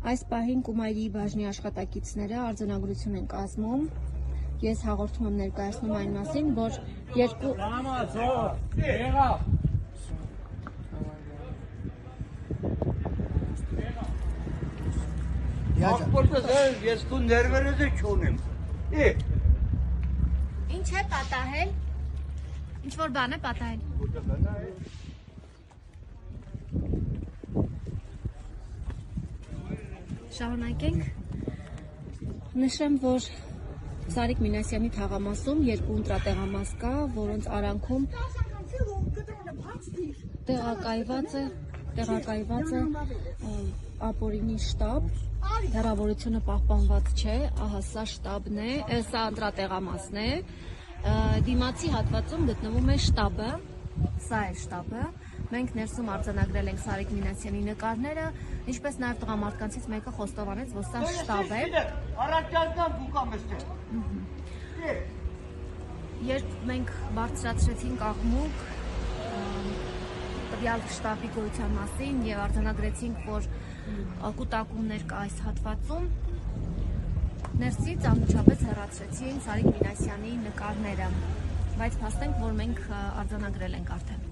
Այս պահին Կումայրի բաժնի աշխատակիցները արձանագրություն են կազմում։ Ես հաղորդում եմ ներկայացնում այն մասին, որ երկու ես քո ներվերeze չունեմ։ Ինչ է պատահել։ Ինչ որ բան է պատահել։ Շարունակենք։ Նշեմ, որ Սարիկ Մինասյանի թաղամասում երկու ընտրատեղամաս կա, որոնց արանքում տեղակայված է ապօրինի շտաբ, հեռավորությունը պահպանված չէ, ահա սա շտաբն է, սա ընտրատեղամասն է, դիմացի հատվածում գտնվում է շտաբը, սա է շտաբը, մենք ներսում արձանագրել ենք Սարիկ Մինասյանի նկարները, ինչպես նաև տղամարդկանցից մեկը խոստովանեց, որ սա շտաբ է։ Երբ մենք բարձրացրեցինք աղմուկ տվյալ շտաբի գոյության մասին եւ արձանագրեցինք, որ կուտակումներ կա այս հատվածում, ներսից անմիջապես հեռացրեցին Սարիկ Մինասյանի նկարները, բայց փաստենք, որ մենք արձանագրել ենք արդեն։